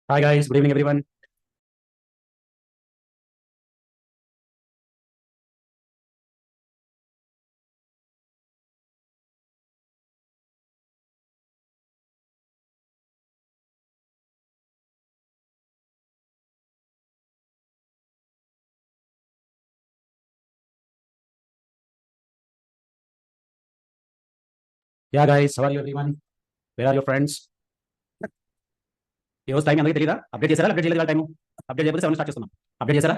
Hi guys, good evening everyone. Yeah guys, how are you everyone? Where are your friends? ఈ రోజు time అందరికీ తెలియదా? Update చేశారా? Update చేయలేదు టైం. అప్డేట్ చేయకపోతే 7 స్టార్ట్ చేస్తున్నాం. అప్డేట్ చేశారా?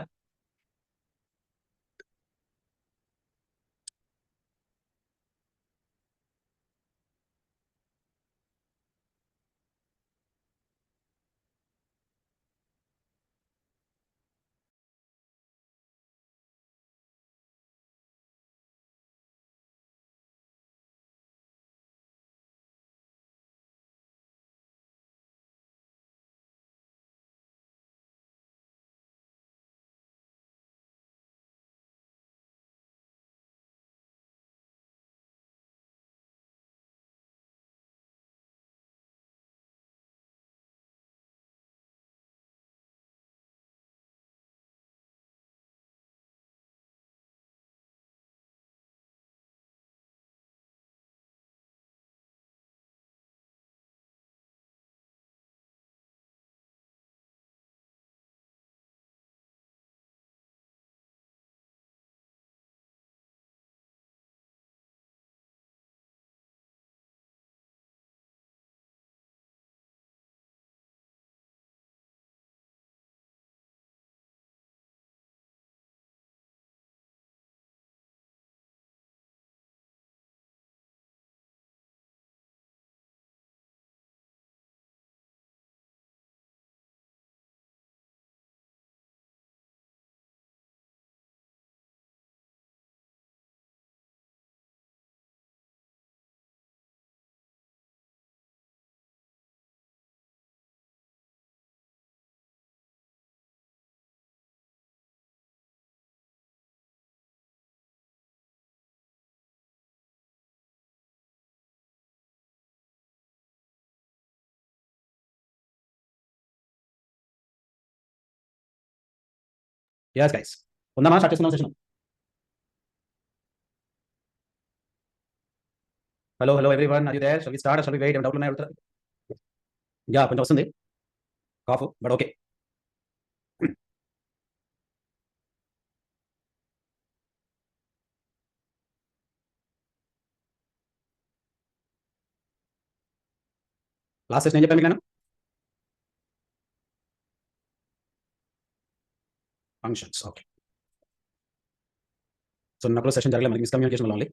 Yes guys. ఉందామా? స్టార్ట్ చేస్తున్నాం session. Hello everyone, are you there? Shall we start? Shall we wait? ఏం డౌట్లు ఉన్నాయి అడుగుతారా? యా, కొంచెం వస్తుంది cough, but okay. Last session ఏం చెప్పాను మీకు నేను? Functions, okay. సో నాకు సెషన్ జరగలేదు, మనకి మిస్కమ్యూనికేషన్ వల్ల only.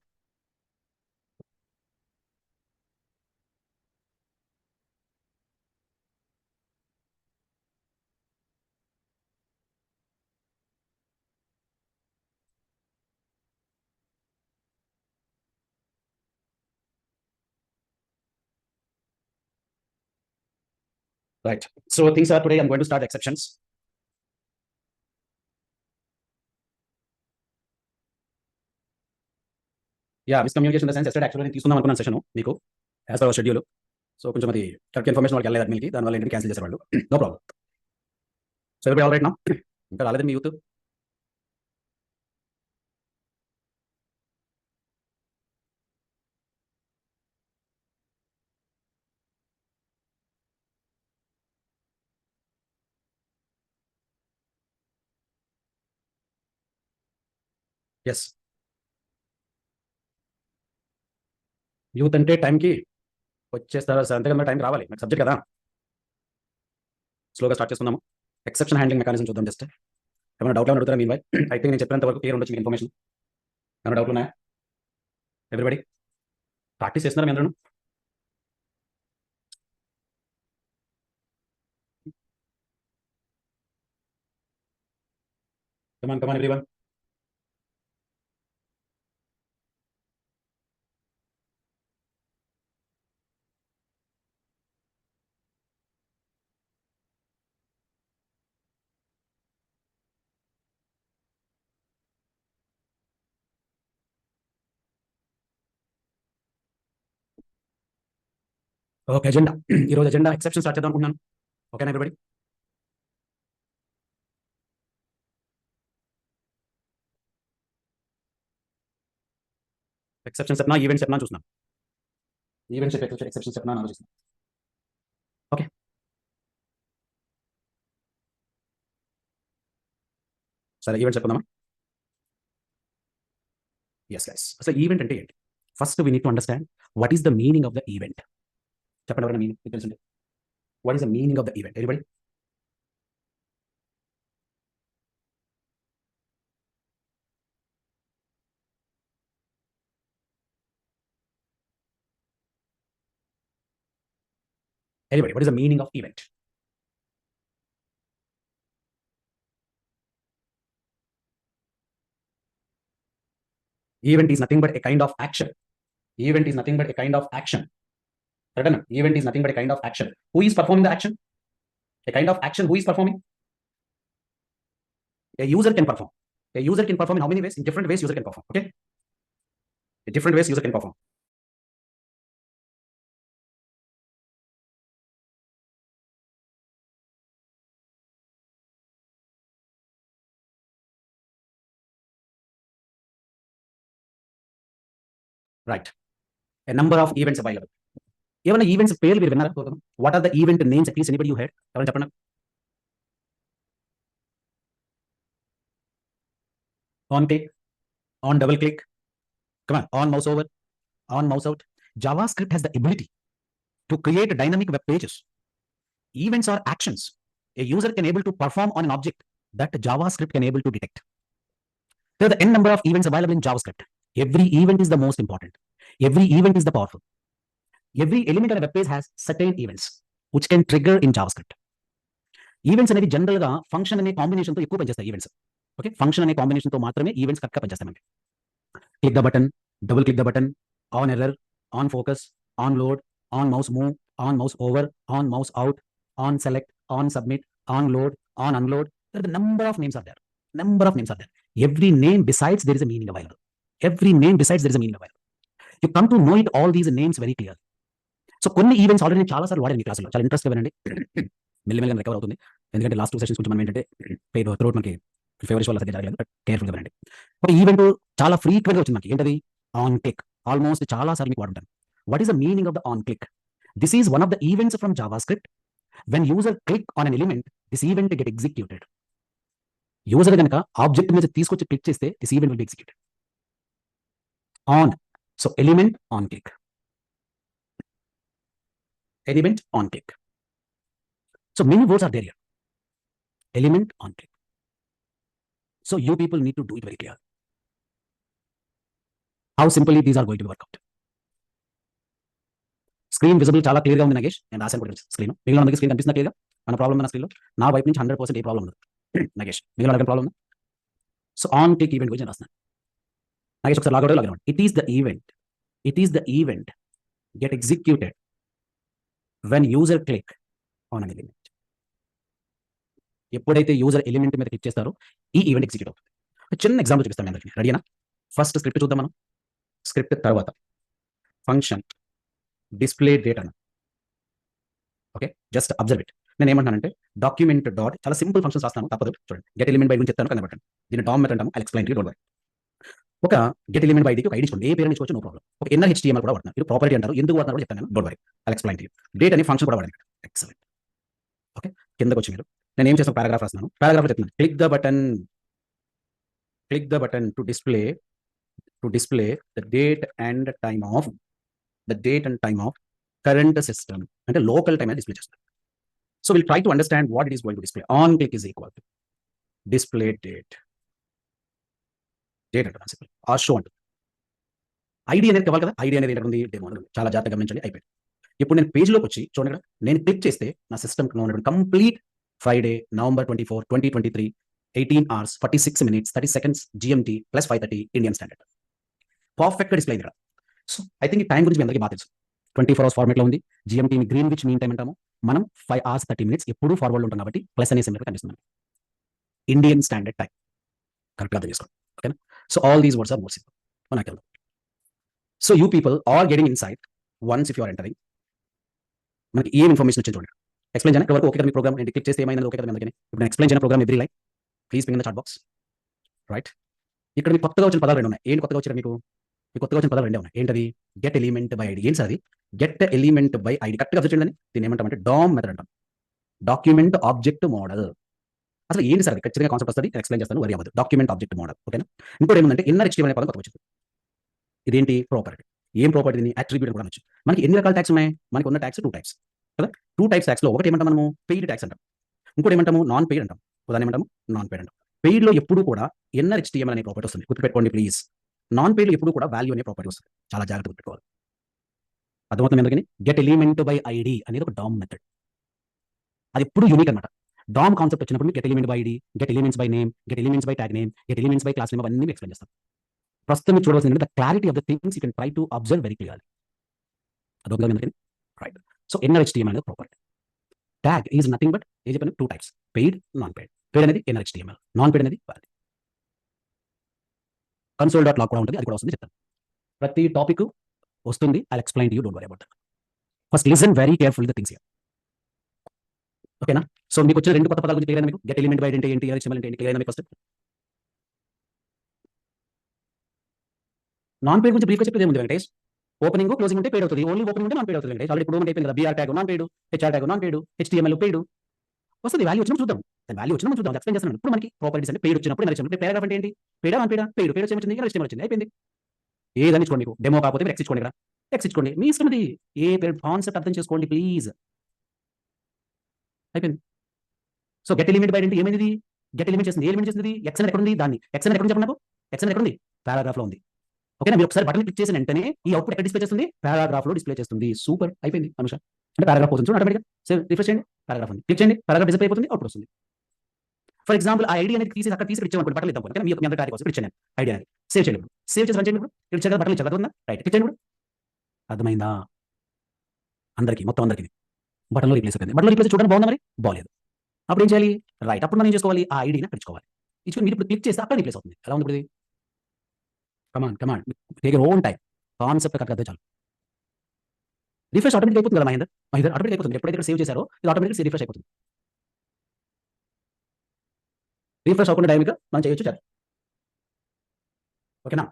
Right. So things are today I am going to start exceptions. Yeah, miscommunication in the sense yesterday actually నేను తీసుకుందాం అనుకున్నాను సెషన్ మీకు as per hour schedule. So కొంచెం అది కరెక్ట్ ఇన్ఫర్మేషన్ వాళ్ళకి వెళ్ళలేదు అడ్మిన్కి, దానివల్ల ఏంటంటే క్యాన్సిల్ చేసేవాళ్ళు. No problem. So everybody all right now? ఇంకా రాలేదు మీ యూత్? ఎస్. యూత్ అంటే టైంకి వచ్చేస్తారు సార్, అంతే కదా, టైంకి రావాలి, నాకు సబ్జెక్ట్ కదా. స్లోగా స్టార్ట్ చేసుకుందాము. ఎక్సెప్షన్ హ్యాండ్లింగ్ మెకానిజం చూద్దాం జస్ట్. ఏమైనా డౌట్లు అడుగుతారా? మీ ఐ థింక్ నేను చెప్పినంత వరకు క్లియర్ ఉండొచ్చు మీకు ఇన్ఫర్మేషన్. ఏమైనా డౌట్లు ఉన్నాయా ఎవ్రీబడి? ప్రాక్టీస్ చేస్తున్నారా మీ అందరూ? కమాన్ కమాన్ ఎవ్రీవన్. Okay, agenda. ఈరోజు ఎజెండా ఎక్సెప్షన్ స్టార్ట్ చేద్దాం అనుకుంటున్నాను. ఓకేనా ఎవ్రీబడి? ఎక్సెప్షన్ చెప్పినా ఈవెంట్ చెప్పినా చూస్తున్నాం. ఈవెంట్ చెప్పే ఎక్సెప్షన్ చెప్పినా ఆలోచిస్తున్నాం. ఓకే, సరే ఈవెంట్ చెప్పుకుందామా? ఎస్ గైస్, అసలు ఈవెంట్ అంటే ఏంటి? First we need to understand what is the meaning of the event. చెప్పండి ఎవరైనా మీనింగ్ మీకు తెలిసింది. What is the meaning of the event? Anybody? Anybody, what is the meaning of event? Event is nothing but a kind of action. Event is nothing but a kind of action. Correct? Event is nothing but a kind of action. Who is performing the action? A kind of action. Who is performing? A user can perform. A user can perform in how many ways? In different ways user can perform. Okay? In different ways user can perform. Right. A number of events available. ఏమైనా events పేర్లు మీరు విన్నారా? What are the event names at least anybody you heard? ఎవరైనా చెప్పండి. On click, on double click, come on, on mouse over, on mouse out. JavaScript has the ability to create dynamic web pages. Events are actions a user can able to perform on an object that JavaScript can able to detect. There are the n number of events available in JavaScript. Every event is the most important. Every event is the powerful. Every element on a web page has certain events which can trigger in JavaScript. Events అనేది general గా function అనే combination తో ఎక్కువ పనిచేస్తాయి events. Okay, function అనే combination తో మాత్రమే events కరెక్ట్గా పనిచేస్తాయి మనకి. Click the button, double click the button, on error, on focus, on load, on mouse move, on mouse over, on mouse out, on select, on submit, on load, on unload. The number of names are there. Number of names are there. Every name besides there is a meaning available. Every name besides there is a meaning available. You come to know it all these names very clearly. So కొన్ని events already నేను చాలాసార్లు వాడాను మీ క్లాసులో, చాలా interest వినండి. మెల్లిమెల్లిగా recover అవుతుంది. ఎందుకంటే లాస్ట్ 2 సెషన్స్ కొంచెం మనం ఏంటంటే త్రోట్ మనకి ఫేవరెట్ వల్ల సరిగ్గా జరగలేదు. బట్ కేర్ఫుల్గా వినండి. ఒక ఈవెంట్ చాలా ఫ్రీక్వెంట్గా వచ్చింది మనకి. ఏంటది? On click. ఆల్మోస్ట్ చాలా సార్లు మీకు వాడుంటాను. What is the meaning of the on click? This is one of the events from JavaScript. When user click on an element, this event get executed. User కనుక ఆబ్జెక్ట్ మీద తీసుకొచ్చి click చేస్తే this event will be executed. On, so element on click, element on click. So many words are there here. Element on click. So you people need to do it very clear. How simply these are going to be worked out. Screen visible చాలా clear గా ఉంది నగేష్. నేను రాశాను కూడా screen. మిగిలిన మనకి screen కనిపిస్తుందా clear గా? మన ప్రాబ్లం మన స్క్రీన్ లో నా వైపు నుంచి 100% ఏ ప్రాబ్లం ఉండదు. నగేష్ మిగిలిన ప్రాబ్లం ఉంది. సో ఆన్ క్లిక్ ఈవెంట్ గురించి రాస్తాను. నగేష్ ఒకసారి logout logout. It is the event get executed when user click on an element. ఎప్పుడైతే యూజర్ ఎలిమెంట్ మీద క్లిక్ చేస్తారో ఈ ఈవెంట్ ఎగ్జిక్యూట్ అవుతుంది. చిన్న ఎగ్జాంపుల్ చూపిస్తాను మీ అందరికీ. రెడీనా? ఫస్ట్ స్క్రిప్ట్ చూద్దాం మనం. స్క్రిప్ట్ తర్వాత ఫంక్షన్ డిస్ప్లే డేట్ అన్న. Okay, just observe it. నేను ఏమంటానంటే డాక్యుమెంట్ డాట్, చాలా సింపుల్ ఫంక్షన్స్ రాస్తాను, తప్పదు. చూడండి, గెట్ ఎలిమెంట్ బై గురించి చెప్తాను, కనబడండి. దీన్ని డామ్ మెథడ్ అంటాము. I explain to you, don't worry. ఒక గెట్ ఎలిమెంట్ బై ఐడికి ఒక ఐడి ఇచ్చుకోండి, ఏ పేరు ఇచ్చుకోవచ్చు, నో ప్రాబ్లం. ఒక ఎన్ఆర్ హెచ్టిఎంఎల్ కూడా వాడుతున్నారు, ఇది ప్రాపర్టీ అంటారు. ఎందుకు వాడుతున్నారు కూడా చెప్తాను నేను, don't worry. I explain to you. Date అనే ఫంక్షన్ కూడా వాడండి. ఎక్సలెంట్. ఓకే, కిందకి వచ్చి మీరు, నేను ఏం చేస్తాను, పారాగ్రాఫ్ రాస్తున్నాను. పారాగ్రాఫ్ చెప్తున్నాను, click the button to display the date and time of current system, అంటే లోకల్ టైం డిస్ప్లే చేస్తాను. So will try to understand what it is going to display. On click is equal to display date అంటే simple, are show అంటుంది. ID అనేది కావాలి కదా, ID అనేది ఏంటంటే demo అనేది, చాలా జాగ్రత్తగా గమనించండి. అయిపోయింది. ఇప్పుడు నేను పేజ్లోకి వచ్చి చూడండి, ఇక్కడ నేను క్లిక్ చేస్తే నా సిస్టమ్లో ఉన్నటువంటి complete Friday November 24, 2023 18 hours 46 minutes 30 seconds GMT plus 5:30 Indian standard పర్ఫెక్ట్గా డిస్ప్లే అయింది. సో ఐ థింక్ ఈ టైం గురించి మీ అందరికీ బాగా తెలుసు. 24 hours ఫార్మేట్లో ఉంది. జిఎంటీ గ్రీన్విచ్ మీన్ టైం అంటాము. మనం 5 hours 30 minutes ఎప్పుడూ ఫార్వర్డ్లో ఉంటాం కాబట్టి ప్లస్ అనే సింబల్ కనిపిస్తుంది. ఇండియన్ స్టాండర్డ్ టైం కరెక్ట్గా అర్థం చేసుకోండి. ఓకేనా? So all these words are more simple. మనకి వెళ్దాం. So you people are getting insight once if you are entering. మనకి ఏం ఇన్ఫర్మేషన్ వచ్చింది చూడండి. ఎక్స్ప్లెయిన్ చేయడానికి వరకు ఓకే కదా మీ ప్రోగ్రామ్? నేను క్లిక్ చేస్తే ఏమైంది ఓకే కదా మీ అందరికీ? ఇప్పుడు నేను ఎక్స్ప్లెయిన్ చేయన program every line please ping in the chat box. Right, ఇక్కడ మీకు కొత్తగా వచ్చిన పదాలు 2 ఉన్నాయి. ఏంటి కొత్తగా వచ్చిన మీకు? మీకు కొత్తగా వచ్చిన పదాలు రెండే ఉన్నాయి. ఏంటది? Get element by ID. ఏంటి సార్ అది? Get element by ID. కరెక్ట్‌గా అబ్జర్వ్ చేయండి. దీన్ని ఏమంటామంటే డామ్ మెథడ్ అంటాం. Document object model. అసలు ఏంటి సార్ అది? ఖచ్చితంగా కాన్సెప్ట్ వస్తది. నేను ఎక్స్‌ప్లెయిన్ చేస్తాను. వరీ అవ్వద్దు. Document object model. ఓకేనా? ఇంకోటి ఏముందంటే ఇన్నర్ హెచ్‌టీఎంఎల్ అనే పదం కొత్తగా వచ్చింది. ఇదేంటి? ప్రాపర్టీ. ఏం ప్రాపర్టీ దీన్ని? అట్రిబ్యూట్ అని కూడా అనొచ్చు. మనకి ఎన్ని రకాల ట్యాగ్స్ ఉన్నాయి? మనకి ఉన్న ట్యాగ్స్ 2 టైప్స్. కదా! 2 టైప్స్ ట్యాగ్స్‌లో ఒకటి ఏమంటాం మనము? పెయిడ్ ట్యాగ్స్ అంటాం. ఇంకోటి ఏమంటాము? నాన్ పెయిడ్ అంటాం. దాన్ని ఏమంటాము? నాన్ పెయిడ్ అంటాం. పెయిడ్‌లో ఎప్పుడూ కూడా ఇన్నర్ హెచ్‌టీఎంఎల్ అనే ప్రాపర్టీ వస్తుంది. గుర్తుపెట్టుకోండి ప్లీజ్. నాన్ పెయిడ్‌లో ఎప్పుడూ కూడా వాల్యూ అనే ప్రాపర్టీ వస్తుంది. చాలా జాగ్రత్తగా గుర్తుపెట్టుకోవాలి. అర్థమవుతుందా మీ అందరికిని? గెట్ ఎలిమెంట్ బై ఐడి అనేది ఒక డామ్ మెథడ్. అది ఎప్పుడు యూనిక్ అనమాట. డామ్ కాన్సెప్ట్ వచ్చినప్పుడు మీకు get element by ID, get elements by name, get elements by tag name, get elements by class name అవన్నీ మీకు ఎక్స్‌ప్లెయిన్ చేస్తాను. ప్రస్తుతం మీరు చూడవలసింది ఏంటంటే the clarity of the things you can try to observe very clearly. అర్థమవుతుందా మీ అందరికిని? Right. So inner HTML అనేది property. Tag is nothing but ఏం చెప్పాను 2 types. Paid, non paid. Paid అనేది ఇన్నర్ హెచ్‌టీఎంఎల్. నాన్ పెయిడ్ అనేది వాల్యూ. కన్సోల్ డాట్ లాగ్ కూడా ఉంటుంది. అది కూడా వస్తుంది చెప్తాను. ప్రతి టాపిక్ వస్తుంది. I will explain to you. Don't worry about that. First listen very carefully the things here. ఓకేనా? సో మీకు వచ్చిన 2 కొత్త పదాల గురించి క్లియర్ అయిందా మీకు? గెట్ ఎలిమెంట్ బై ఐడి అంటే ఏంటి? ఇన్నర్ హెచ్‌టీఎంఎల్ అంటే ఏంటి? క్లియర్ అయిందా మీకు ఫస్ట్? నాన్ పెయిడ్ గురించి బ్రీఫ్‌గా చెప్పేది ఏముంది వెంకటేష్? ఓపెనింగ్, క్లోజింగ్ ఉంటే పెయిడ్ అవుతది. ఓన్లీ ఓపెనింగ్ ఉంటే నాన్ పెయిడ్ అవుతది వెంకటేష్. ఆల్రెడీ ఇప్పుడు మనకి అయిపోయింది కదా! BR tag non paid, HR tag non paid, HTML paid. వస్తది. వాల్యూ వచ్చినప్పుడు చూద్దాం. దాని వాల్యూ వచ్చినప్పుడు చూద్దాం. ఎక్స్‌ప్లెయిన్ చేస్తున్నాను. ఇప్పుడు మనకి ప్రాపర్టీస్ అంటే పెయిడ్ వచ్చినప్పుడు ఇన్నర్ హెచ్‌టీఎంఎల్. పారాగ్రాఫ్ అంటే ఏంటి? పెయిడా? నాన్ పెయిడా? పెయిడ్. పెయిడ్ వచ్చి ఏమొచ్చింది? ఇన్నర్ హెచ్‌టీఎంఎల్ వచ్చింది. అయిపోయింది. ఏదని ఇచ్చుకోండి మీకు. డెమో కాకపోతే మీరు ఎక్స్ ఇచ్చుకోండి ఇక్కడ. ఎక్స్ ఇచ్చుకోండి. మీ ఇష్టం అది. ఏ పెయిడ్ కాన్సెప్ట్ అర్థం చేసుకోండి ప్లీజ్. అయిపోయింది. సో గెట్ ఎలిమెంట్ బై అంటే ఏమైంది ఇది? గెట్ ఎలిమెంట్ చేసింది. ఏ ఎలిమెంట్ చేసింది ఇది? ఎక్స్ అనేది ఎక్కడుంది? దాన్ని. ఎక్స్ అనేది ఎక్కడుంది చెప్పండి నాకు? ఎక్స్ అనేది ఎక్కడుంది? పారాగ్రాఫ్‌లో ఉంది. ఓకేనా? మీరు ఒకసారి బటన్ క్లిక్ చేసిన వెంటనే ఈ అవుట్‌పుట్ ఎక్కడ డిస్‌ప్లే చేస్తుంది? పారాగ్రాఫ్‌లో డిస్‌ప్లే చేస్తుంది. సూపర్ అయిపోయింది అనుష. అంటే పారాగ్రాఫ్ పోతుంది చూడండి ఆటోమేటిక్‌గా. సేవ్ రిఫ్రెష్ చేయండి. పారాగ్రాఫ్ ఉంది. క్లిక్ చేయండి. పారాగ్రాఫ్ డిస్‌ప్లే అయిపోతుంది. అవుట్‌పుట్ వస్తుంది. ఫర్ ఎగ్జాంపుల్ ఆ ఐడీ అనేది తీసేసి అక్కడ తీసి ఇక్కడ ఇచ్చామనుకోండి బటన్లు ఇద్దాం. ఓకేనా? మీ అందరి కార్య కోసం ఇక్కడ ఇచ్చాను నేను ఐడీ అనేది. సేవ్ చేయండి ఇప్పుడు. సేవ్ చేసి రన్ చేయండి ఇప్పుడు. ఇక్కడ ఇచ్చారు కదా బటన్లు ఇచ్చారు అర్థమైందా? రైట్. క్లిక్ చేయండి ఇప్పుడు. అర్థమైందా? అందరికి మొత్తం అందరికి. బటన్‌లో రీప్లేస్ అయిపోయింది. బటన్‌లో రీప్లేస్ చూడడానికి బాగుందా మరి? బాలేదు. అప్పుడు ఏం చేయాలి? రైట్. అప్పుడు మనం ఏం చేసుకోవాలి? ఆ ఐడీని అక్కడ ఇచ్చుకోవాలి. ఇచ్చుకొని మీరు ఇప్పుడు క్లిక్ చేస్తే అక్కడ రీప్లేస్ అవుతుంది. ఎలా ఉంది ఇప్పుడు ఇది? Come on, come on. Take your own time. Concept కరెక్ట్‌గా అర్థం చాలు. రిఫ్రెష్ ఆటోమేటిక్‌గా అయిపోతుంది కదా మహేందర్. మహేందర్ ఆటోమేటిక్‌గా అయిపోతుంది. ఎప్పుడైతే ఇక్కడ సేవ్ చేశారో ఇది ఆటోమేటిక్‌గా రిఫ్రెష్ అయిపోతుంది. రిఫ్రెష్ అవ్వకుండా డైనమిక్‌గా మనం చేయొచ్చు చాలు. ఓకేనా?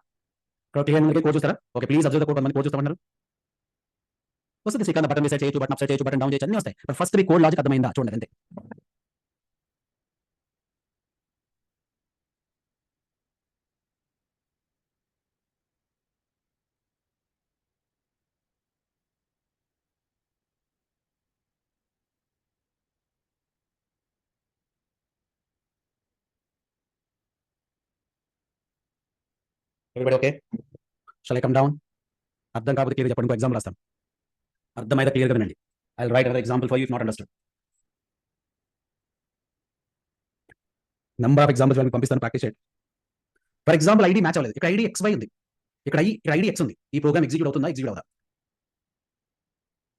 ఇక్కడ క్లియర్ అందరికి కోడ్ చూస్తారా? Okay. Please observe the code కొంతమంది కోడ్ చూస్తామన్నారు. వస్తది శ్రీకాంత్ బటన్ సెట్ చేయొచ్చు, బటన్ అప్ సెట్ చేయొచ్చు, బటన్ డౌన్ చేయొచ్చు అన్నీ వస్తాయి. But first me code logic అర్థమైందా? చూడండి అంతే. Everybody okay? Shall I come down? అర్థం కాకపోతే క్లియర్‌గా చెప్పండి. ఇంకో ఎగ్జాంపుల్ రాస్తాను. అర్థమైతే క్లియర్‌గా వినండి. I will write another example for you if not understood. Number of examples మీకు పంపిస్తాను ప్రాక్టీస్ చేయండి. ఫర్ ఎగ్జాంపుల్ ఐడీ మ్యాచ్ అవ్వలేదు. ఇక్కడ ఐడీ ఎక్స్‌వై ఉంది. ఇక్కడ ఐడీ ఎక్స్ ఉంది. ఈ ప్రోగ్రామ్ ఎగ్జిక్యూట్ అవుతుందా? ఎగ్జిక్యూట్ అవ్వదా?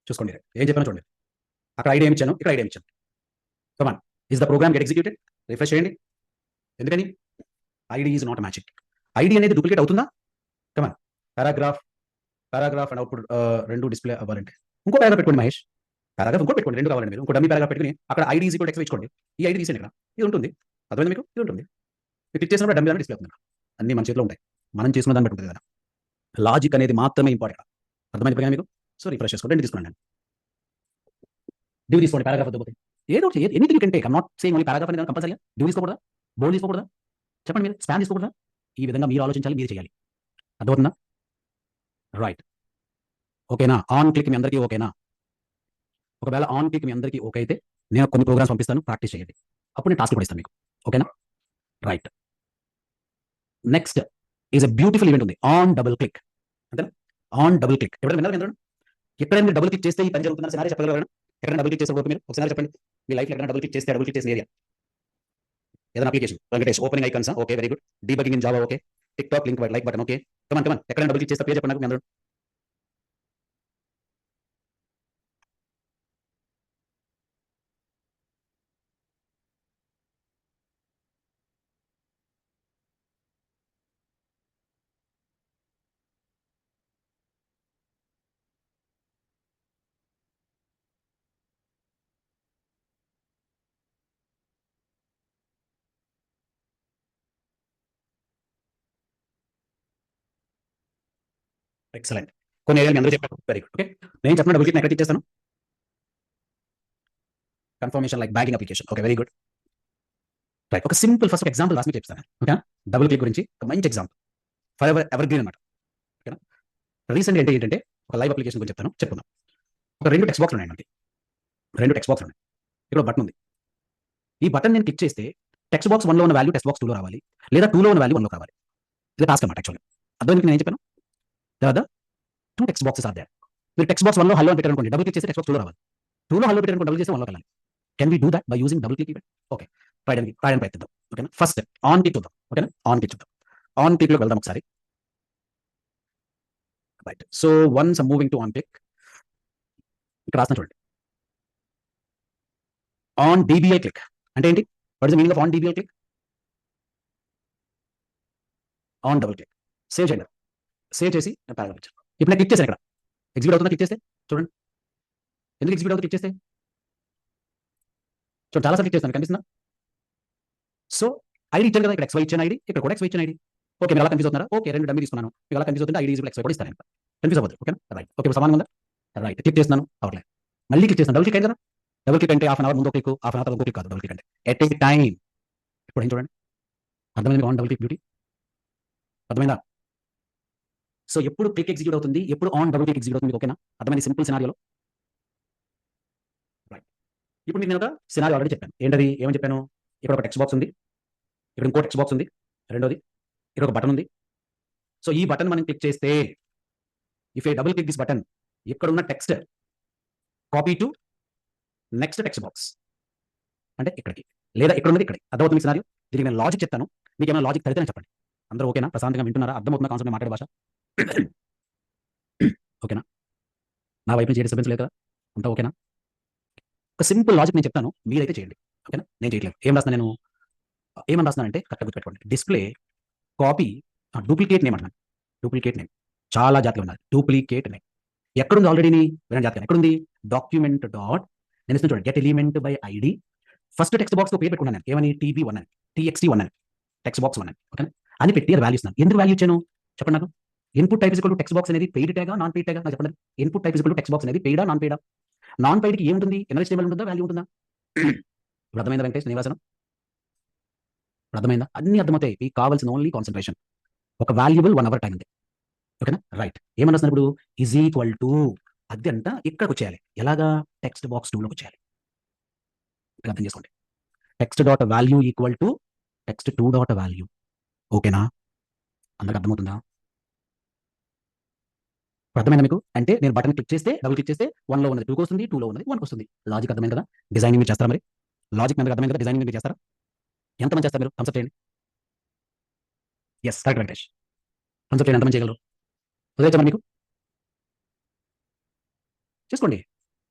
చూసుకోండి. ఏం చెప్పానో చూడండి. అక్కడ ఐడీ ఏమి ఇచ్చాను? ఇక్కడ ఐడీ ఏమి ఇచ్చాను? Come on. Is the program get executed? Refresh చేయండి. ఎందుకని? ID is not matching. ID అనేది డూప్లికేట్ అవుతుందా? Come on. Paragraph, paragraph and output 2 display అవ్వాలంటే ఇంకో పారాగ్రాఫ్ పెట్టుకోండి మహేష్. పారాగ్రాఫ్ ఇంకోటి పెట్టుకోండి. 2 కావాలండి మీరు. ఇంకో డమ్మీ పారాగ్రాఫ్ పెట్టుకొని అక్కడ ID is equal to X ఇచ్చుకోండి. ఈ ఐడీ తీసేయండి ఇక్కడ. ఇది ఉంటుంది. అర్థమైందా మీకు? ఇది ఉంటుంది. మీరు క్లిక్ చేసినప్పుడు డమ్మీ డిస్‌ప్లే అవుతుంది. అన్నీ మన చేతిలో ఉంటాయి. మనం చేసుకున్న దాన్ని బట్టి ఉంటుంది కదా! లాజిక్ అనేది మాత్రమే ఇంపార్టెంట్. అర్థమైంది ఇప్పుడు మీకు? సో రిఫ్రెష్ చేసుకోండి. 2 తీసుకోండి. డ్యూ తీసుకోండి పారాగ్రాఫ్ వద్దు పోతే. ఏదో ఒకటి anything you can take. I'm not saying only paragraph అనేది కంపల్సరీగా. డ్యూ తీసుకోకూడదా? బోల్డ్ తీసుకోకూడదా? చెప్పండి మీరు. స్పాన్ తీసుకోకూడదా? ఈ విధంగా మీరు ఆలోచించాలి. మీరు చేయాలి. అర్థమవుతుందా? రైట్. ఓకేనా? ఆన్ క్లిక్ మీ అందరికీ ఓకేనా? ఒకవేళ ఆన్ క్లిక్ మీ అందరికీ ఓకే అయితే నేను కొన్ని ప్రోగ్రామ్స్ పంపిస్తాను. ప్రాక్టీస్ చేయండి. అప్పుడు నేను టాస్క్ కూడా ఇస్తాను మీకు. ఓకేనా? Right. Next is a beautiful event ఉంది. On double click. అంతేనా? On double click. ఎప్పుడైనా విన్నారా మీరు? ఎక్కడైనా మీరు డబుల్ క్లిక్ చేస్తే ఈ పని జరుగుతుందని సినారియో చెప్పగలరా? ఎక్కడైనా డబుల్ క్లిక్ చేసిన మీరు ఒకసారి చెప్పండి. మీ లైఫ్‌లో ఎక్కడైనా డబుల్ క్లిక్ చేస్తే డబుల్ క్లిక్ చేసిన ఏరియా ఏదైనా application Venkatesh opening icons okay very good. Debugging in Java okay. TikTok link like button okay. Come on come on ఎక్కడైనా డబుల్ క్లిక్ చేస్తే పేరు చెప్పండి నాకు మీ అందరూ. ఎక్సలెంట్. కొన్ని ఏరియాలు మీ అందరూ చెప్పారు. Very good. ఓకే. నేను చెప్పిన డబుల్ క్లిక్ ఎక్కడ క్లిక్ చేస్తాను? Confirmation like banking application. Okay. Very good. Right. ఒక సింపుల్ ఫస్ట్ ఎగ్జాంపుల్ రాసి మీకు చెప్తాను. ఓకేనా? డబుల్ క్లిక్ గురించి ఒక మంచి ఎగ్జాంపుల్. ఫర్ ఎవర్ గ్రీన్ అనమాట. ఓకేనా? రీసెంట్‌గా ఏంటంటే ఒక లైవ్ అప్లికేషన్ గురించి చెప్పుకుందాం. ఒక 2 టెక్స్ట్ బాక్స్‌లు ఉన్నాయి మనకి. 2 టెక్స్ట్ బాక్స్‌లు ఉన్నాయి. ఇక్కడ ఒక బటన్ ఉంది. ఈ బటన్ నేను క్లిక్ చేస్తే టెక్స్ట్ బాక్స్ 1లో ఉన్న వాల్యూ టెక్స్ట్ బాక్స్ 2లో రావాలి. లేదా 2లో ఉన్న వాల్యూ 1లోకి రావాలి. ఇది టాస్క్ అనమాట యాక్చువల్‌గా. అర్థమైంది నేను ఏం చెప్పాను? తర్వాత 2 టెక్స్ట్ బాక్సెస్ ఆర్ దేర్. మీరు టెక్స్ట్ బాక్స్ 1లో హలో అని పెట్టారనుకోండి. డబుల్ క్లిక్ చేస్తే టెక్స్ట్ బాక్స్ 2లో రావాలి. 2లో హలో పెట్టారనుకోండి. డబుల్ చేస్తే 1లోకి వెళ్ళాలి. Can we do that by using double click event? Okay. రాయడానికి ప్రయత్నిద్దాం. ఓకేనా? ఫస్ట్ ఆన్ క్లిక్ చూద్దాం. ఓకేనా? ఆన్ క్లిక్ చూద్దాం. ఆన్ క్లిక్‌లోకి వెళ్దాం ఒకసారి. Right. So once moving to on click. ఇక్కడ రాస్తాను చూడండి. ఆన్ డీబీఎల్ క్లిక్ అంటే ఏంటి? What is the meaning of on DBL click? On double click. Save చేయండి. సేవ్ చేసి నేను పారాగ్రాఫ్ ఇచ్చాను. ఇప్పుడు నేను క్లిక్ చేశాను ఇక్కడ. ఎగ్జిక్యూట్ అవుతుందా క్లిక్ చేస్తే? చూడండి. ఎందుకు ఎగ్జిక్యూట్ అవుతుంది క్లిక్ చేస్తే? చూడండి చాలా సార్లు క్లిక్ చేస్తాను. కనిపిస్తుందా? సో ఐడి ఇచ్చాను కదా, ఇక్కడ ఎక్స్వై ఇచ్చాను ఐడి, ఇక్కడ కూడా ఎక్స్వై ఇచ్చాను ఐడి. ఓకే. మీరు అలా కన్ఫ్యూజ్ అవుతున్నారా? ఓకే. 2 డమ్మీ తీసుకున్నాను. మీకు అలా కన్ఫ్యూజ్ అవుతుంటే ఐడి ఈజ్ ఎక్స్వై కూడా ఇస్తాను. కన్ఫ్యూజ్ అవ్వద్దు. ఓకేనా? రైట్. ఓకే. ఇప్పుడు సమానంగా ఉందా? రైట్. క్లిక్ చేస్తున్నాను. అవ్వట్లేదు. మళ్ళీ క్లిక్ చేస్తాను. డబుల్ క్లిక్ అయింది కదా? డబుల్ క్లిక్ అంటే హాఫ్ అన్ అవర్ ముందు క్లిక్, హాఫ్ అన్ అవర్ ఇంకో క్లిక్ కాదు. డబుల్ క్లిక్ అంటే ఎట్ ఏ టైమ్. ఇప్పుడు ఏం చూడండి. అర్థమైంది ఆన్ డబుల్ క్లిక్ బ్యూటీ? అర్థమైందా? సో ఎప్పుడు క్లిక్ ఎగ్జిక్యూట్ అవుతుంది, ఎప్పుడు ఆన్ డబుల్ క్లిక్ ఎగ్జిక్యూట్ అవుతుంది. ఓకేనా? అర్థమైంది సింపుల్ సినారియోలో. రైట్. ఇప్పుడు మీకు నేను ఒక సినారియో ఆల్రెడీ చెప్పాను. ఏంటది? ఏమని చెప్పాను? ఇక్కడ ఒక టెక్స్ట్ బాక్స్ ఉంది. ఇక్కడ ఇంకో టెక్స్ట్ బాక్స్ ఉంది. రెండోది ఇక్కడ ఒక బటన్ ఉంది. సో ఈ బటన్ మనం క్లిక్ చేస్తే if A double click this button, ఇక్కడ ఉన్న text copy to next text box అంటే ఇక్కడికి, లేదా ఇక్కడ ఉన్నది ఇక్కడికి. అర్థమవుతుంది సినారియో? దీనికి నేను లాజిక్ చెప్తాను. మీకు ఏమైనా లాజిక్ తెలితే చెప్పండి. అందరూ ఓకేనా? ప్రశాంతంగా వింటున్నారా? అర్థమవుతున్న కాన్సెప్ట్ మాట్లాడే భాష? ఓకేనా? నా వైపు నుంచి ఏ డిస్టర్బెన్స్ లేదు కదా? అంతా ఓకేనా? ఒక సింపుల్ లాజిక్ నేను చెప్తాను. మీరైతే చేయండి. ఓకేనా? నేను చేయట్లేదు. ఏమని రాస్తున్నానంటే కరెక్ట్‌గా గుర్తుపెట్టుకోండి. డిస్‌ప్లే కాపీ డూప్లికేట్ నేమ్ అంటున్నాను. Duplicate name. చాలా జాగ్రత్తగా ఉండాలి. Duplicate name. ఎక్కడుంది ఆల్రెడీని? వినండి జాగ్రత్తగా. ఎక్కడుంది? డాక్యుమెంట్ డాట్ నేను ఇస్తున్నాను చూడండి. Get element by ID. First text బాక్స్‌లో పేరు పెట్టుకున్నాను నేను. ఏమని? టీబీ1 అని. టీఎక్స్టీ1 అని. టెక్స్ట్ బాక్స్ 1 అని. ఓకేనా? అని పెట్టి అది వాల్యూ ఇస్తున్నాను. ఎందుకు వాల్యూ ఇచ్చాను? చెప్పండి నాకు. Input type is equal to text box అనేది పెయిడ్ ట్యాగా? నాన్ పెయిడ్ ట్యాగా? నాకు చెప్పండి. Input type is equal to text box అనేది పెయిడా? నాన్ పెయిడా? నాన్ పెయిడ్‌కి ఏముంటుంది? ఎన్‌హెచ్‌టీఎంఎల్ ఉంటుందా? వాల్యూ ఉంటుందా? ఇప్పుడు అర్థమైందా వెంకటేష్ నేను రాసాను? ఇప్పుడు అర్థమైందా? అన్నీ అర్థమవుతాయి. మీకు కావాల్సిన ఓన్లీ కాన్సంట్రేషన్. ఒక వాల్యుబుల్ 1 అవర్ టైం ఉంది. ఓకేనా? రైట్. ఏమని రాస్తున్నాను ఇప్పుడు? ఈజ్ ఈక్వల్ టు అదంతా ఇక్కడికి వచ్చేయాలి. ఎలాగా? టెక్స్ట్ బాక్స్ 2లోకి వచ్చేయాలి. ఇక్కడ అర్థం చేసుకోండి. Text dot value equal to text 2 dot value. ఓకేనా? అందరికి అర్థమవుతుందా? అర్థమైందా మీకు? అంటే నేను బటన్ క్లిక్ చేస్తే, డబుల్ క్లిక్ చేస్తే 1లో ఉన్నది 2కి వస్తుంది, 2లో ఉన్నది 1కి వస్తుంది. లాజిక్ అర్థమైంది కదా? డిజైనింగ్ మీరు చేస్తారా మరి? లాజిక్ మీకు అర్థమైంది కదా? డిజైనింగ్ మీరు చేస్తారా? ఎంతమంది చేస్తారు మీరు? థమ్స్ అప్ చేయండి. Yes. Correct Venkatesh. Thumbs up చేయండి. ఎంతమంది చేయగలరు? వదిలేయచ్చా మరి మీకు? చేసుకోండి.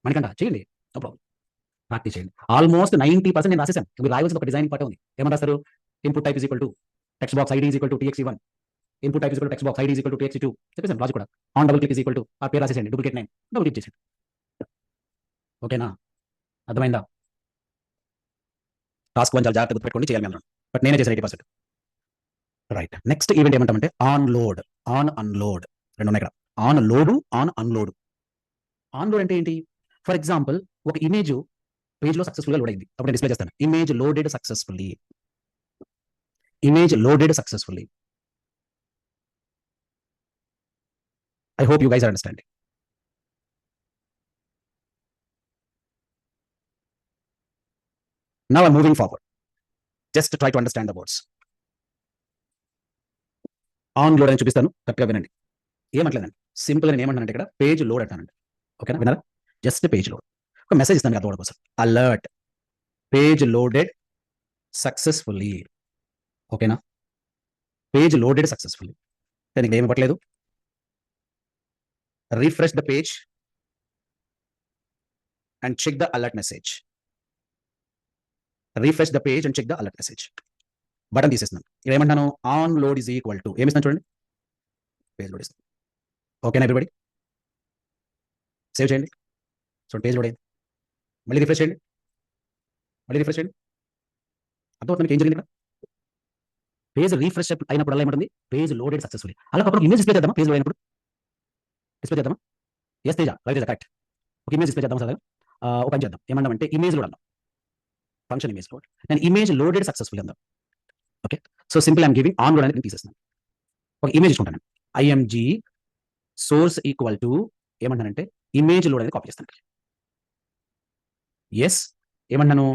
మణికంఠ చేయండి. No problem. ప్రాక్టీస్ చేయండి. ఆల్మోస్ట్ 90% నేను రాసేసాను. మీరు రాయవలసిన ఒక డిజైనింగ్ పార్టే ఉంది. ఏమని రాస్తారు? Input type is equal to text box ID is equal to TXT one. Input type is equal to text box ID is equal to TXT two. చెప్పేసాను లాజిక్ కూడా. On double click is equal to ఆ పేరు రాసేసేయండి. Duplicate name. Double click చేసేయండి. ఓకేనా? అర్థమైందా? Task 1 చాలా జాగ్రత్తగా గుర్తుపెట్టుకోండి. చేయాలి మీ అందరం. బట్ నేనే చేశాను 80%. రైట్. నెక్స్ట్ ఈవెంట్ ఏమంటామంటే ఆన్ లోడ్, ఆన్ అన్‌లోడ్ 2 ఉన్నాయి ఇక్కడ. On load, on unload. On load అంటే ఏంటి? ఫర్ ఎగ్జాంపుల్ ఒక ఇమేజ్ పేజ్‌లో సక్సెస్‌ఫుల్‌గా లోడ్ అయింది. అప్పుడు నేను డిస్‌ప్లే చేస్తాను. Image loaded successfully. Image loaded successfully. I hope you guys are understanding. Now I'm moving forward. Just try to understand the words. On load అని చూపిస్తాను. కరెక్ట్‌గా వినండి. ఏమంటలేదండి. సింపుల్‌గా నేను ఏమంటున్నానంటే ఇక్కడ పేజ్ లోడ్ అంటానండి. ఓకేనా? విన్నారా? Just page load. ఒక మెసేజ్ ఇస్తాను మీకు అర్థం అవ్వడం కోసం. Alert page loaded successfully. ఓకేనా? Page loaded successfully. నేను ఇక్కడ ఏమి ఇవ్వట్లేదు. Refresh the page and check the alert message. Refresh the page and check the alert message. Button తీసేస్తున్నాను. ఇక్కడ ఏమంటాను? On load is equal to ఏమిస్తాను చూడండి. పేజ్ లోడ్ ఇస్తాను. ఓకేనా ఎవ్రీబడి? సేవ్ చేయండి. చూడండి పేజ్ లోడ్ అయింది. మళ్ళీ రిఫ్రెష్ చేయండి. మళ్ళీ రిఫ్రెష్ చేయండి. అర్థమవుతుంది మీకు ఏం జరిగింది ఇక్కడ? పేజ్ రిఫ్రెష్ అయినప్పుడు అలా ఏమంటుంది? Page loaded successfully. అలా అప్పుడు ఇమేజ్ డిస్ప్లే చేద్దామా పేజ్ లోడ్ అయినప్పుడు? డిస్ప్లే చేద్దామా? Yes Teja, Raviteja correct. ఒక ఇమేజ్ డిస్ప్లే చేద్దాం సార్. ఒక పని చేద్దాం, ఏమన్నామంటే ఇమేజ్ లోడ్ అన్నాం, ఫంక్షన్ ఇమేజ్ లోడ్. నేను ఇమేజ్ లోడెడ్ సక్సెస్ఫుల్ అందాం. Okay, so simple I'm giving on load అనేది నేను తీసేస్తున్నాను. ఒక ఇమేజ్ ఇచ్చుకుంటాను, ఐఎంజీ సోర్స్ ఈక్వల్ టు ఏమంటానంటే ఇమేజ్ లోడ్ అనేది కాపీ చేస్తాను. ఎస్, ఏమన్నాను,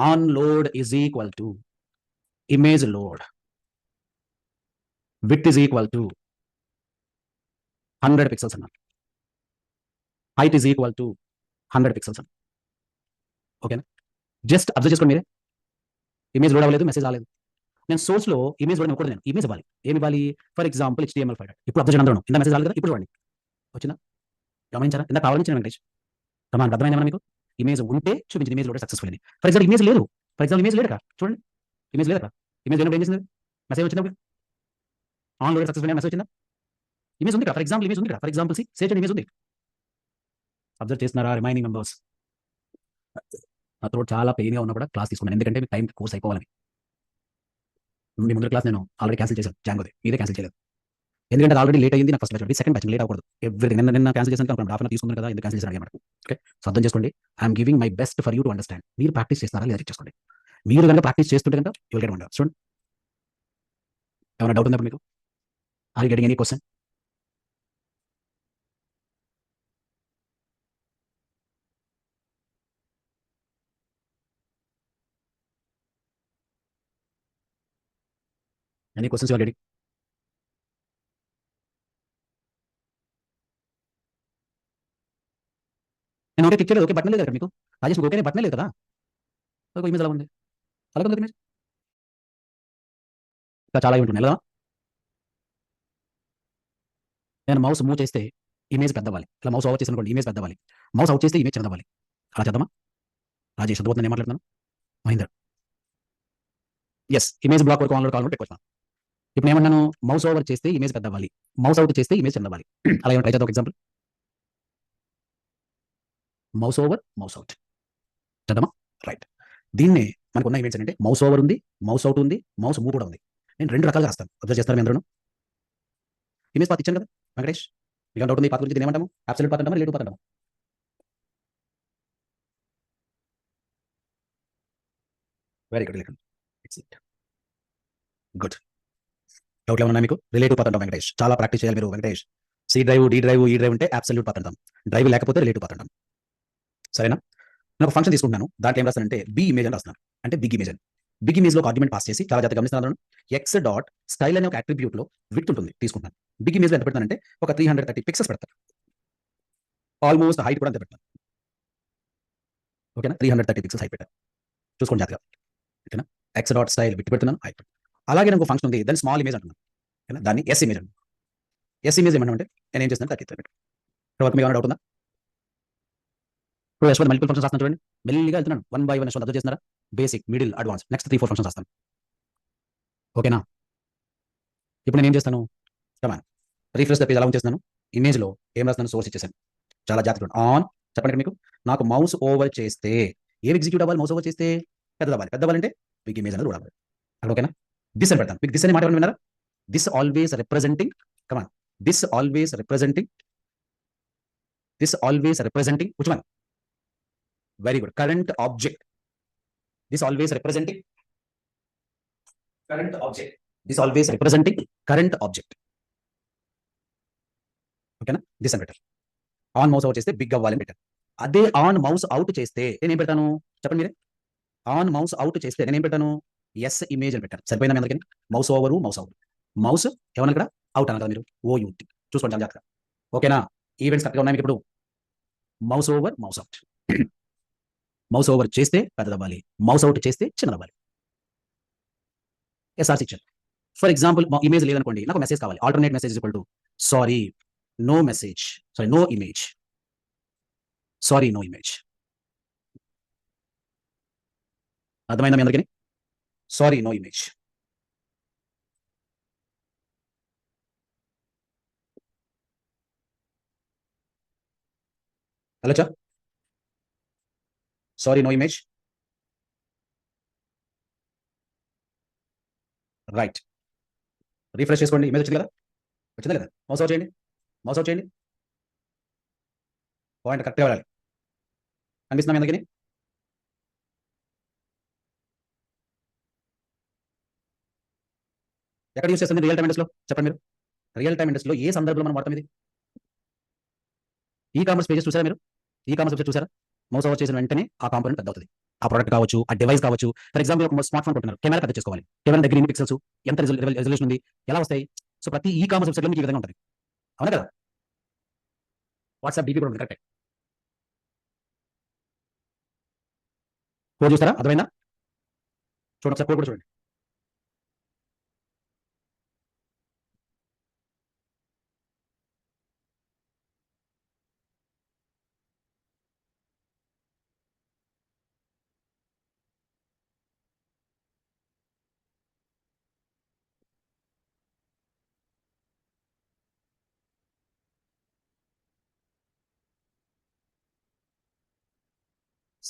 on load is equal to image load with is equal to 100 pixels అన్నాను. Height is equal to 100 pixels అన్నాను. ఓకేనా, జస్ట్ అబ్జర్వ్ చేసుకోండి మీరే. ఇమేజ్ లోడ్ అవ్వలేదు, మెసేజ్ రాలేదు. నేను సోర్స్ లో ఇమేజ్ లోడ్ ఇవ్వకూడదు, నేను ఇమేజ్ ఇవ్వాలి. ఏమి ఇవ్వాలి? For example HTML file. ఇప్పుడు అబ్జర్వ్ అందరూ ఇంత మెసేజ్ రాలేదు కదా, ఇప్పుడు చూడండి వచ్చిందా? గమనించారా? ఇంత కావాలని వెంకటేష్ ప్రమాణం అర్థమైందా మీకు? ఇమేజ్ ఉంటే చూపించింది ఇమేజ్ లోడ్ సక్సెస్ఫుల్ అని. ఫర్ ఎగ్జాంపుల్ ఇమేజ్ లేదు, ఫర్ ఎగ్జాంపుల్ ఇమేజ్ లేదు కదా, చూడండి ఇమేజ్ లేదు కదా. ఇమేజ్ లేనప్పుడు ఏం చేసింది? మెసేజ్ వచ్చినప్పుడు ఆన్ లోడ్ సక్సెస్ఫుల్ మెసేజ్ వచ్చిందా? ఇమేజ్ ఉంది కదా, ఫర్ ఎగ్జాంపుల్ ఇమేజ్ ఉంది కదా, ఫర్ ఎగ్జాంపుల్ సేజ్ ఇమేజ్ ఉంది. అబ్జర్వ్ చేస్తున్నారా రిమైనింగ్ మెంబర్స్? నా త్రోట్ చాలా పెయిన్ గా ఉన్నా కూడా క్లాస్ తీసుకున్నాను, ఎందుకంటే మీకు టైం కోర్స్ అయిపోవాలని. మీ ముందు క్లాస్ నేను ఆల్రెడీ క్యాన్సిల్ చేశాను, జాంగోది మీరే క్యాన్సిల్ చేయలేదు, ఎందుకంటే ఆల్రెడీ లేట్ అయింది. నాకు first batch second batch late అవ్వకూడదు. ఎవ్రీ నిన్న క్యాన్సిల్ చేశాను, హాఫ్ అన్ తీసుకున్నాను కదా, ఎందుకు క్యాన్సిల్ చేశాను అన్నమాట. ఓకే, సో అర్థం చేసుకోండి, I'm giving my best for you to understand. మీరు ప్రాక్టీస్ చేస్తున్నారా లేదా చెక్ చేసుకోండి. మీరు కనుక ప్రాక్టీస్ చేస్తుంటే కనుక యూ విల్ గెట్ వండర్. చూడండి, ఏమైనా డౌట్ ఉందా మీకు? Are you getting any question? Any questions you are getting? నేను ఓకే క్లిక్ చేయలేదు, ఓకే బటన్ లేదు కదా మీకు. రాజేష్ ఓకే బటన్ లేదు కదా, ఒక ఇమేజ్ అలా ఉంది, అలాగే ఉంది ఇమేజ్. ఇంకా చాలా ఉంటుంది ఎలా. నేను మౌస్ మూవ్ చేస్తే ఇమేజ్ పెద్దవాలి, ఇలా మౌస్ ఓవర్ చేసి అనుకోండి ఇమేజ్ పెద్దవాలి, మౌస్ అవుట్ చేస్తే ఇమేజ్ చిన్నదవ్వాలి. అలా చేద్దామా? రాజేష్ అర్థమవుతుంది నేను మాట్లాడుతున్నాను? మహేందర్ ఎస్, ఇమేజ్ బ్లాక్ వరకు ఆన్లోడ్ కావాలంటే పెట్టుకోవచ్చు. ఇప్పుడు ఏమన్నాను, మౌస్ ఓవర్ చేస్తే ఇమేజ్ పెద్దవ్వాలి, మౌస్ అవుట్ చేస్తే ఇమేజ్ చిన్నవ్వాలి. అలా ఏమైనా ట్రై చేద్దాం. ఒక example, mouse over mouse out చేద్దామా? రైట్, దీన్నే మనకు ఉన్న ఈవెంట్స్ అంటే మౌస్ ఓవర్ ఉంది, మౌస్ అవుట్ ఉంది, మౌస్ మూవ్ కూడా ఉంది. నేను రెండు రకాలుగా రాస్తాను, అబ్జర్వ్ చేస్తారు మీ అందరూ. ఇమేజ్ పాత్ ఇచ్చాను కదా వెంకటేష్, మీకు డౌట్ ఉంది ఈ పాత్ గురించి? దీన్ని ఏమంటాము? అబ్సల్యూట్ పాత్ అంటామా, రిలేటివ్ పాత్ అంటామా? Very good, excellent, good. డౌట్లు ఏమన్నా మీకు? రిలేటివ్ పాత్ అంటాం వెంకటేష్, చాలా ప్రాక్టీస్ చేయాలి మీరు Venkatesh. C drive, D drive, E drive ఉంటే అబ్సల్యూట్ పాత్ అంటాం, డ్రైవ్ లేకపోతే రిలేటివ్ పాత్ అంటాం. సరేనా? నేను ఒక ఫంక్షన్ తీసుకుంటున్నాను, దాంట్లో ఏం రాస్తానంటే బి ఇమేజ్ అని రాస్తున్నాను, అంటే బిగ్ ఇమేజ్ అని. బిగ్ ఇమేజ్ లో ఒక ఆర్గ్యుమెంట్ పాస్ చేసి చాలా జాగ్రత్తగా గమనిస్తున్నాను. ఎక్స్ డాట్ స్టైల్ అనే ఒక అట్రిబ్యూట్ లో విడ్త్ ఉంటుంది, తీసుకుంటాను. బిగ్ ఇమేజ్ లో ఎంత పెడతానంటే ఒక 330 పిక్సెల్స్ పెడతాను, ఆల్మోస్ట్ హైట్ కూడా అంతే పెడతాను. ఓకేనా, 330 పిక్సెల్స్ హైట్ పెట్టాను, చూసుకోండి జాగ్రత్తగా. ఓకేనా, ఎక్స్ డాట్ స్టైల్ విడ్త్ పెడుతున్నాను, హైట్ పెడతాను. అలాగే నాకు ఫంక్షన్ ఉంది, దాన్ని స్మాల్ ఇమేజ్ అంటున్నాను. ఓకేనా, దాన్ని ఎస్ ఇమేజ్ అంటున్నాను. ఎస్ ఇమేజ్ ఏమంటే నేను ఏం చేస్తాను, 30 పెట్టాను. తర్వాత మీకు ఏమైనా డౌట్ ఉందా? ఇప్పుడు యశ్వంత్ మల్టిపుల్ ఫంక్షన్స్ రాస్తాను చూడండి, మెల్లిగా వెళ్తున్నాను, 1 by 1 యశ్వంత్ అబ్జర్వ్ చేస్తున్నారా? Basic, middle, advance, next 3-4 functions రాస్తాను. ఓకేనా, ఇప్పుడు నేను ఏం చేస్తాను, కమాన్ రీఫ్రెష్ ద పేజ్ అలా ఉంచేస్తున్నాను. ఇమేజ్ లో ఏం రాస్తాను, సోర్స్ ఇచ్చేసాను. చాలా జాగ్రత్తగా ఆన్ చెప్పండి. మీకు నాకు మౌస్ ఓవర్ చేస్తే ఏం ఎగ్జిక్యూట్ అవ్వాలి? మౌస్ ఓవర్ చేస్తే పెద్దదవ్వాలి, పెద్దవ్వాలంటే బిగ్ ఇమేజ్ అనేది చూడాలి అక్కడ. ఓకేనా, దిస్ అని పెడతాను. మీకు దిస్ అనే మాట విన్నారా? This always representing, come on, this always representing, this always representing which one? Very good, current object. This always representing current object, this always representing current object. ఓకేనా, దిస్ అని పెట్టారు. ఆన్ మౌస్ ఓవర్ చేస్తే big అవ్వాలని పెట్టాను. అదే on mouse out చేస్తే నేను ఏం పెడతాను చెప్పండి మీరే? ఆన్ మౌస్ అవుట్ చేస్తే నేను ఏం పెట్టాను? ఎస్ ఇమేజ్ అని పెట్టాను. సరిపోయిందా మీ అందరికీ? Mouse over, mouse out. Mouse ఏమన్నా ఇక్కడ అవుట్ అన్నారు కదా మీరు, ఓయూటీ చూసుకోండి చాలా జాగ్రత్తగా. ఓకేనా, ఈవెంట్స్ కరెక్ట్గా ఉన్నాయి మీకు ఇప్పుడు? Mouse over, mouse out. Mouse over చేస్తే పెద్దదవ్వాలి, మౌస్ అవుట్ చేస్తే చిన్నదవ్వాలి. S R section. For example image లేదనుకోండి, నాకు మెసేజ్ కావాలి, alternate message equal to sorry no message, sorry no image, sorry no image. అర్థమైందా మీ అందరికీ? Sorry no image. వెళ్ళొచ్చా? Sorry no image, right. Refresh చేసుకోండి, ఇమేజ్ వచ్చింది కదా, వచ్చిందా లేదా? మౌస్ అవుట్ చేయండి, మౌస్ అవుట్ చేయండి. పాయింట్ కరెక్ట్గా వెళ్ళాలి. కనిపిస్తున్నాం ఎందుకని? ఎక్కడ యూస్ చేస్తుంది రియల్ టైమ్ ఇండస్ట్రీలో చెప్పండి మీరు. రియల్ టైమ్ ఇండస్ట్రీలో ఏ సందర్భంలో మనం వాడతాం ఇది? ఈ కామర్స్ పేజెస్ చూసారా మీరు? ఈ కామర్స్ వెబ్సైట్ చూసారా? మౌస్ ఓవర్ చేసిన వెంటనే ఆ కాంపోనెంట్ పెద్ద అవుతుంది. ఆ ప్రోడక్ట్ కావచ్చు, ఆ డివైస్ కావచ్చు. ఫర్ ఎగ్జాంపుల్ ఒక స్మార్ట్ ఫోన్ కొంటున్నారు, కెమెరా పెద్ద చేసుకోవాలి. కెమెరా దగ్గర ఎన్ని పిక్సెల్స్, ఎంత రెజల్యూషన్ ఉంది, ఎలా వస్తాయి? సో ప్రతి ఈ కామర్స్ వెబ్సైట్లో మీకు ఈ విధంగా ఉంటుంది. అవునా కదా? వాట్సాప్ డీపీ కూడా ఉంది, కరెక్ట్. కోడ్ చూస్తారా? అర్థమైందా? చూడండి ఒకసారి కోడ్ కూడా చూడండి.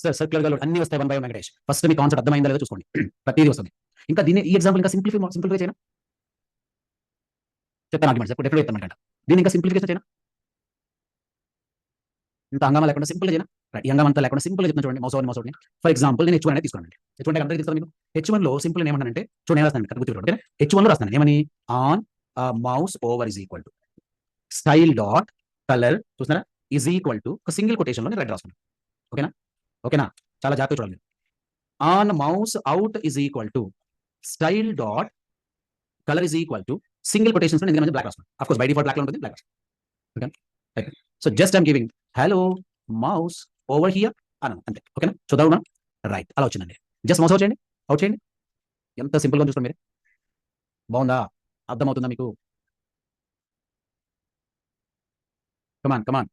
సార్ సర్క్యులర్ గా అన్ని వస్తాయి 1 by 1 Venkatesh. First me concept అర్థమైందా లేదో చూసుకోండి. ప్రతిదీ వస్తుంది. ఇంకా దీన్ని ఈ ఎగ్జాంపుల్ ఇంకా సింప్లిఫై చేయనా? చెప్తాను ఆర్గ్యుమెంట్స్ డెఫినెట్ చెప్తాను అనమాట. దీన్ని ఇంకా సింప్లిఫికేషన్ చేయనా? ఇంత హంగామా లేకుండా సింపుల్ చేయనా? రైట్. ఈ హంగామా అంతా లేకుండా సింపుల్ చెప్తాను చూడండి. మౌస్ ఓవర్ని ఫర్ ఎగ్జాంపుల్ నేను H1 అనేది తీసుకోండి. H1 అంటే అందరికీ తెలుసు మీకు. H1 లో సింపుల్ ఏమన్నానంటే చూడండి, రాస్తాను గుర్తుపెట్టుకోండి. H1 లో రాస్తాను ఏమని? On mouse over is equal to style dot colour చూస్తున్నారా ఈజ్ ఈక్వల్ టు ఒక సింగిల్ కొటేషన్ లో నేను రెడ్ రాసుకున్నాను. ఓకేనా? ఓకేనా? చాలా జాగ్రత్తగా చూడండి. On mouse out is equal to style dot colour is equal to single quotations లో నేను బ్లాక్ రాసుకున్నాను. Of course by default black లో ఉంటుంది, black. Okay. So just I'm giving hello mouse over here అన్నాను అంతే. ఓకేనా? చూద్దాం మనం. రైట్, అలా వచ్చిందండి. జస్ట్ మౌస్ అవుట్ చేయండి, అవుట్ చేయండి. ఎంత సింపుల్గా చూసుకోండి మీరు. బాగుందా? అర్థమవుతుందా మీకు? కమాన్ కమాన్.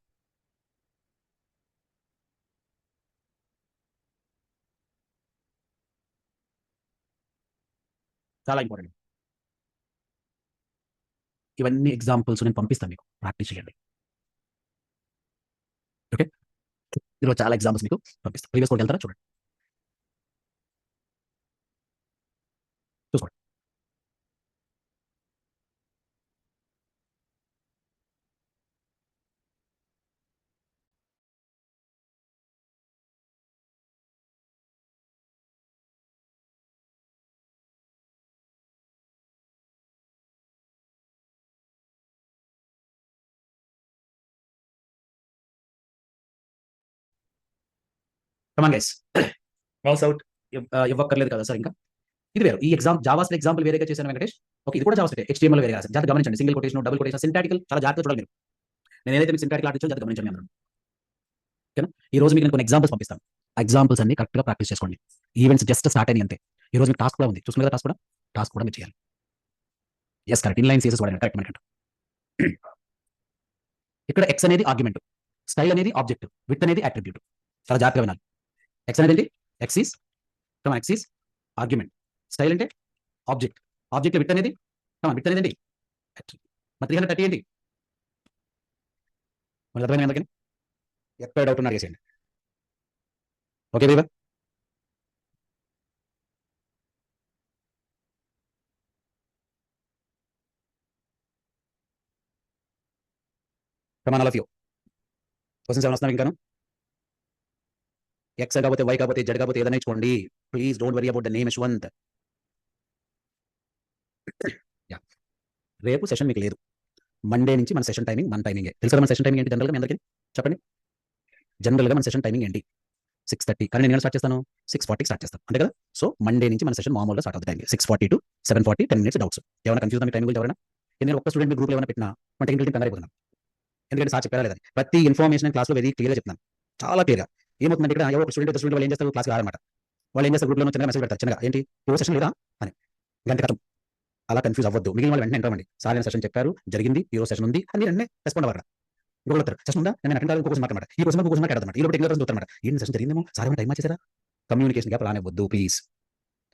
చాలా ఇంపార్టెంట్. ఇవన్నీ ఎగ్జాంపుల్స్ నేను పంపిస్తాను మీకు, ప్రాక్టీస్ చేయండి. ఓకే, ఈరోజు చాలా ఎగ్జాంపుల్స్ మీకు పంపిస్తాను. ప్రీవియస్ కోడ్కి వెళ్తారా? చూడండి, చూసుకోండి. Come on guys. మౌస్ అవుట్ ఇవ్వక్కర్లేదు కదా సార్ ఇంకా. ఇది వేరు. ఈ జావాస్క్రిప్ట్ ఎగ్జాంపుల్ వేరేగా చేశాను వెంకటేష్. ఓకే, ఇది కూడా జావాస్క్రిప్ట్ HTML వేరేగా రాశాను. జాగ్రత్తగా గమనించండి. సింగిల్ కొటేషన్, డబుల్ కొటేషన్, సింటాటికల్ చాలా జాగ్రత్తగా చూడాలి మీరు. నేను ఏదైతే మీకు సింటాటికల్ ఆర్ట్ ఇచ్చానో జాగ్రత్తగా గమనించండి అందరూ. ఓకేనా? ఈ రోజు మీకు నేను కొన్ని ఎగ్జాంపుల్స్ పంపిస్తాను. ఆ ఎగ్జాంపుల్స్ అన్ని కరెక్ట్గా ప్రాక్టీస్ చేసుకోండి. ఈవెంట్స్ జస్ట్ స్టార్ట్ అయినాయి అంతే. ఈ రోజు మీకు టాస్క్ కూడా ఉంది, చూసుకున్న కదా టాస్క్ కూడా మీరు చేయాలి. ఎస్ కరెక్ట్, ఇన్లైన్ CSS వాడండి, కరెక్ట్ మనకంట. ఇక్కడ ఎక్స్ అనేది ఆర్గ్యుమెంట్, స్టైల్ అనేది ఆబ్జెక్ట్, విత్ అనేది అట్రిబ్యూట్. చాలా జాగ్రత్తగా వినాలి. ఎక్స్ అనేది ఏంటి? ఎక్సిస్ ఆర్గ్యుమెంట్. స్టైల్ అంటే ఆబ్జెక్ట్, ఆబ్జెక్ట్ విత్ అనేది విత్ అనేది ఏంటి? మరి 330 ఏంటి? మరి అర్థమైంది అందుకని ఎక్కడ డౌట్ ఉన్నా చేసేయండి. ఓకే వీవర్. Come on all of you. Questions ఏమైనా వస్తున్నారు ఇంకాను? ఎక్స్ కాకపోతే వై కాకపోతే జెడ్ కాకపోతే ఏదైనా ఇచ్చుకోండి. Please don't worry about the name Yashwant. రేపు సెషన్ మీకు లేదు. మండే నుంచి మన సెషన్ టైమింగ్ మన టైమింగే తెలుసు కదా. మన సెషన్ టైమింగ్ ఏంటి జనరల్గా మీ అందరికీ చెప్పండి. జనరల్గా మన సెషన్ టైమింగ్ ఏంటి? 6:30. కానీ నేను స్టార్ట్ చేస్తాను 6:40 స్టార్ట్ చేస్తాను అంతే కదా. సో మండే నుంచి మన సెషన్ మామూలుగా స్టార్ట్ అవుతుంది. 6:40 to 7:40, 10 minutes డౌట్స్. ఏమైనా కన్ఫ్యూజ్ మీ టైమింగ్ ఎవరైనా? నేను ఒక్క స్టూడెంట్ గ్రూప్ ఏమైనా పెట్టినా మన టెక్నికల్ టీం కంగారు అయిపోతున్నాను. ఎందుకంటే సార్ చెప్పారా లేదని ప్రతి ఇన్ఫర్మేషన్ క్లాస్లో వెరీ క్లియర్గా చెప్తున్నాను, చాలా క్లియర్గా. ఏమవుతుందంటే ఇక్కడ ఎవరో స్టూడెంట్ వాళ్ళు ఏం చేస్తారు, క్లాస్ రారన్నమాట. వాళ్ళు ఏం చేస్తారు, గ్రూప్లో చిన్నగా మెసేజ్ పెడతారు, చిన్నగా ఏంటి ఓ సెషన్ లేదా అని. గంట కథం. అలా కన్ఫ్యూజ్ అవ్వద్దు. మిగిలిన వాళ్ళు వెంటనే ఎంటమండి, సార్ నేను సెషన్ చెప్పారు, జరిగింది, ఈ రోజు సెషన్ ఉంది అని వెంటనే రెస్పాండ్ అవ్వరు. ఇంకొకరు వస్తారు, సెషన్ ఉందా, నేను అటెండ్ కావాలి, కోసం అనమాట. ఈ కోసం మాట్లాడమాట. ఈ లోపల టెక్నికల్ చూస్తారన్నమాట. ఏంటి సెషన్ జరిగిందేమో, సార్ ఏమైనా టైం మార్చేసారా? కమ్యూనికేషన్ గ్యాప్ అలానే వద్దు ప్లీజ్.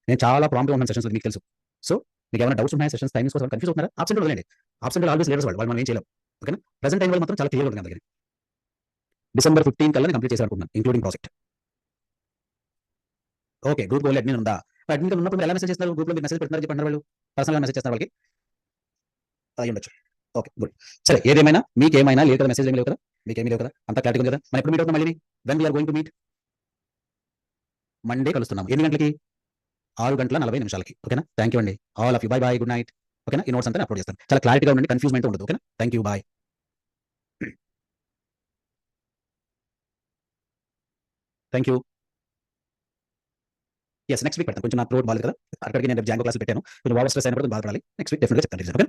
నేను చాలా ప్రాంప్ట్గా ఉన్నాను సెషన్స్, మీకు తెలుసు. సో మీకు ఏమైనా డౌట్స్ ఉన్నాయా, సెషన్స్ టైమింగ్స్ కోసం కన్ఫ్యూజ్ అవుతున్నారా? ఆబ్సెంట్ వదిలేండి. ఆబ్సెంట్ ఆల్వేస్ లీడర్స్ వాళ్ళు మనం ఏం చేయలేం. ఓకేనా? ప్రెసెంట్ టైం వాళ్ళు మాత్రం చాలా క్లియర్గా ఉంటుంది. అందుకని December 15 కల్లా కంప్లీట్ చేయాలనుకుంటున్నాను, including project. Okay, group goal admin ఉందా? అడ్మిన్ ఉన్నప్పుడు మీరు ఎలా మెసేజ్ చేస్తారు? గ్రూప్లో మీరు మెసేజ్ పెడుతున్నారు చెప్పండి, వాళ్ళు పర్సనల్గా మెసేజ్ చేస్తారు వాళ్ళకి అయ్యి ఉండొచ్చు. Okay good. సరే, ఏదేమైనా మీకు ఏమైనా లేదు కదా, మెసేజ్ ఏమి లేవు కదా. మీకేమీ లేవు కదా, అంతా క్లారిటీ ఉంది కదా. మనం ఎప్పుడు మీట్ అవుతాం మళ్ళీ? When we are going to meet? Monday కలుస్తున్నాం. ఎన్ని గంటలకి? 6:40 ఓకేనా. థ్యాంక్ యూ అండి. All of you. Bye bye, good night. ఓకేనా. ఈ నోట్స్ అంతా అప్లోడ్ చేస్తాను. చాలా క్లారిటీగా ఉండండి, కన్ఫ్యూజ్మెంట్ ఉండదు. ఓకేనా. Thank you, bye. Thank you. Next week పెడతాను. కొంచెం నా థ్రోట్ బాగాలేదు కదా, అక్కడికి నేను జాంగో క్లాస్ పెట్టాను. కొంచెం ఓవర్ స్ట్రెస్ అయినప్పుడు బాధపడాలి. నెక్స్ట్ వీక్ డెఫినెట్గా చెప్తాను. Okay.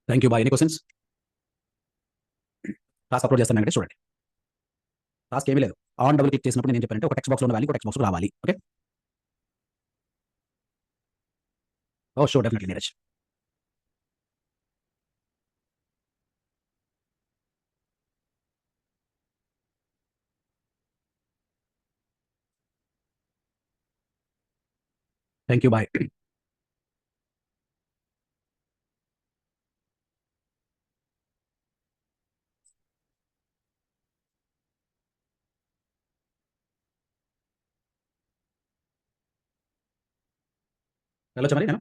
Thank you, bye. Any questions? Task upload చేస్తాను, చూడండి. టాస్క్ ఏమీ లేదు. ఆన్ డబుల్ క్లిక్ చేసినప్పుడు నేను ఏం చెప్పానంటే, ఒక టెక్స్ట్ బాక్స్ లో ఉన్న వాల్యూ టెక్స్ట్ బాక్స్ రావాలి. Okay. Oh sure, definitely Neeraj. Thank you, bye. వెళ్ళొచ్చా మరి నేను?